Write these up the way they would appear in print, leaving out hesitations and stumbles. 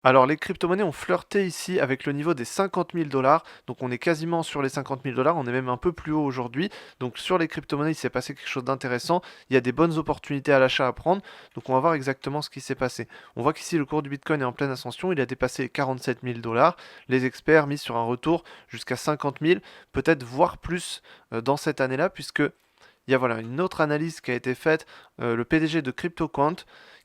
Alors les crypto-monnaies ont flirté ici avec le niveau des 50 000 dollars, donc on est quasiment sur les 50 000 dollars, on est même un peu plus haut aujourd'hui. Donc sur les crypto-monnaies, il s'est passé quelque chose d'intéressant, il y a des bonnes opportunités à l'achat à prendre, donc on va voir exactement ce qui s'est passé. On voit qu'ici le cours du Bitcoin est en pleine ascension, il a dépassé les 47 000 dollars, les experts misent sur un retour jusqu'à 50 000, peut-être voire plus dans cette année-là, puisque il y a voilà, une autre analyse qui a été faite, le PDG de CryptoQuant,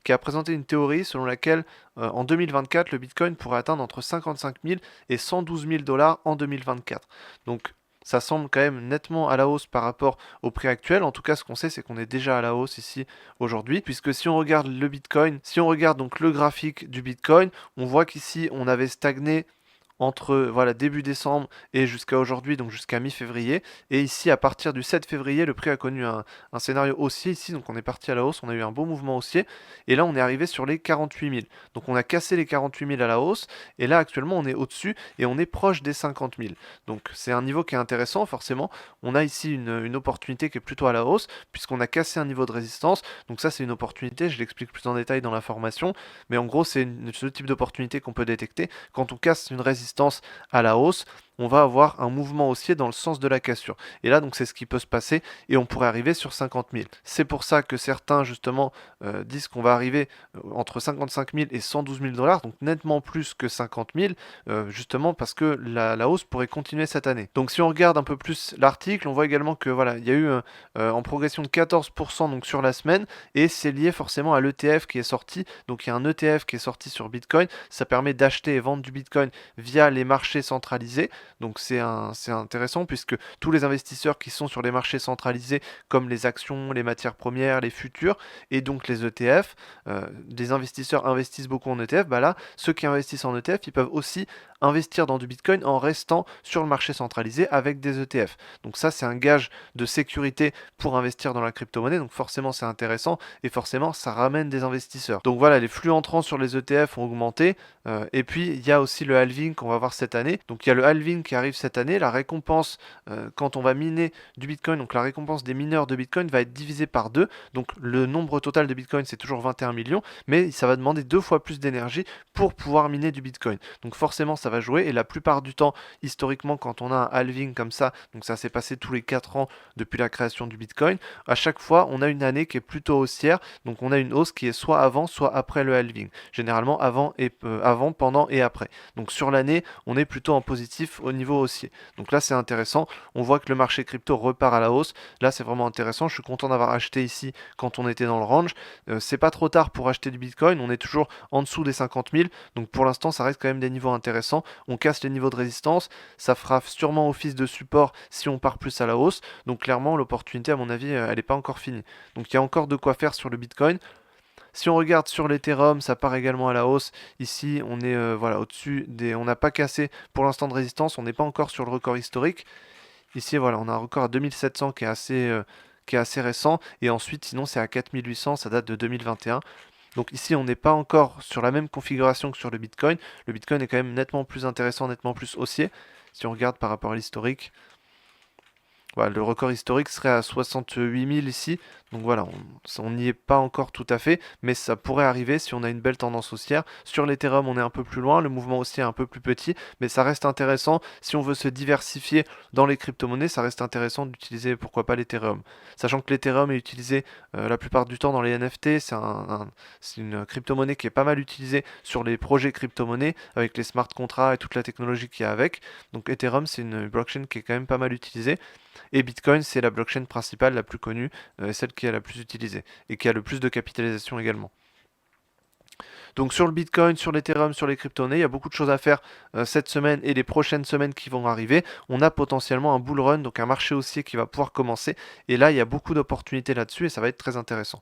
qui a présenté une théorie selon laquelle en 2024, le Bitcoin pourrait atteindre entre 55 000 et 112 000 dollars en 2024. Donc ça semble quand même nettement à la hausse par rapport au prix actuel. En tout cas, ce qu'on sait, c'est qu'on est déjà à la hausse ici aujourd'hui, puisque si on regarde le Bitcoin, si on regarde donc le graphique du Bitcoin, on voit qu'ici on avait stagné entre voilà début décembre et jusqu'à aujourd'hui, donc jusqu'à mi-février. Et ici, à partir du 7 février, le prix a connu un scénario haussier ici, donc on est parti à la hausse, on a eu un beau mouvement haussier. Et là, on est arrivé sur les 48 000. Donc on a cassé les 48 000 à la hausse, et là actuellement, on est au-dessus et on est proche des 50 000. Donc c'est un niveau qui est intéressant, forcément. On a ici une opportunité qui est plutôt à la hausse, puisqu'on a cassé un niveau de résistance. Donc ça, c'est une opportunité, je l'explique plus en détail dans la formation. Mais en gros, c'est ce type d'opportunité qu'on peut détecter. Quand on casse une résistance à la hausse, on va avoir un mouvement haussier dans le sens de la cassure. Et là, donc, c'est ce qui peut se passer et on pourrait arriver sur 50 000. C'est pour ça que certains, justement, disent qu'on va arriver entre 55 000 et 112 000 dollars, donc nettement plus que 50 000, justement parce que la hausse pourrait continuer cette année. Donc, si on regarde un peu plus l'article, on voit également que voilà, il y a eu en progression de 14% donc, sur la semaine et c'est lié forcément à l'ETF qui est sorti. Donc, il y a un ETF qui est sorti sur Bitcoin. Ça permet d'acheter et vendre du Bitcoin via les marchés centralisés. Donc c'est intéressant puisque tous les investisseurs qui sont sur les marchés centralisés comme les actions, les matières premières, les futurs et donc les ETF, des investisseurs investissent beaucoup en ETF, bah là, ceux qui investissent en ETF, ils peuvent aussi investir dans du Bitcoin en restant sur le marché centralisé avec des ETF. Donc ça, c'est un gage de sécurité pour investir dans la crypto-monnaie, donc forcément c'est intéressant et forcément ça ramène des investisseurs. Donc voilà, les flux entrants sur les ETF ont augmenté et puis il y a aussi le halving qu'on va voir cette année. Donc il y a le halving qui arrive cette année, la récompense quand on va miner du Bitcoin, donc la récompense des mineurs de Bitcoin va être divisée par 2. Donc le nombre total de Bitcoin c'est toujours 21 millions, mais ça va demander 2 fois plus d'énergie pour pouvoir miner du Bitcoin. Donc forcément ça va jouer et la plupart du temps, historiquement, quand on a un halving comme ça, donc ça s'est passé tous les 4 ans depuis la création du Bitcoin, à chaque fois on a une année qui est plutôt haussière, donc on a une hausse qui est soit avant, soit après le halving. Généralement avant, pendant et après. Donc sur l'année, on est plutôt en positif au niveau haussier. Donc là c'est intéressant, on voit que le marché crypto repart à la hausse. Là c'est vraiment intéressant, je suis content d'avoir acheté ici quand on était dans le range. C'est pas trop tard pour acheter du Bitcoin, on est toujours en dessous des 50 000, donc pour l'instant ça reste quand même des niveaux intéressants. On casse les niveaux de résistance, ça fera sûrement office de support si on part plus à la hausse. Donc clairement l'opportunité à mon avis elle n'est pas encore finie. Donc il y a encore de quoi faire sur le Bitcoin. Si on regarde sur l'Ethereum, ça part également à la hausse. Ici, on est voilà, au-dessus des. On n'a pas cassé pour l'instant de résistance, on n'est pas encore sur le record historique. Ici, voilà, on a un record à 2700 qui est assez récent. Et ensuite, sinon, c'est à 4800, ça date de 2021. Donc ici, on n'est pas encore sur la même configuration que sur le Bitcoin. Le Bitcoin est quand même nettement plus intéressant, nettement plus haussier. Si on regarde par rapport à l'historique, voilà, le record historique serait à 68 000 ici. Donc voilà, on n'y est pas encore tout à fait, mais ça pourrait arriver si on a une belle tendance haussière. Sur l'Ethereum, on est un peu plus loin, le mouvement haussier est un peu plus petit, mais ça reste intéressant. Si on veut se diversifier dans les crypto-monnaies, ça reste intéressant d'utiliser, pourquoi pas, l'Ethereum. Sachant que l'Ethereum est utilisé la plupart du temps dans les NFT, c'est une crypto-monnaie qui est pas mal utilisée sur les projets crypto-monnaies, avec les smart contracts et toute la technologie qu'il y a avec. Donc Ethereum, c'est une blockchain qui est quand même pas mal utilisée. Et Bitcoin, c'est la blockchain principale, la plus connue, celle qui est la plus utilisée et qui a le plus de capitalisation également. Donc sur le Bitcoin, sur l'Ethereum, sur les crypto-monnaies, il y a beaucoup de choses à faire cette semaine et les prochaines semaines qui vont arriver. On a potentiellement un bull run, donc un marché haussier qui va pouvoir commencer. Et là, il y a beaucoup d'opportunités là-dessus et ça va être très intéressant.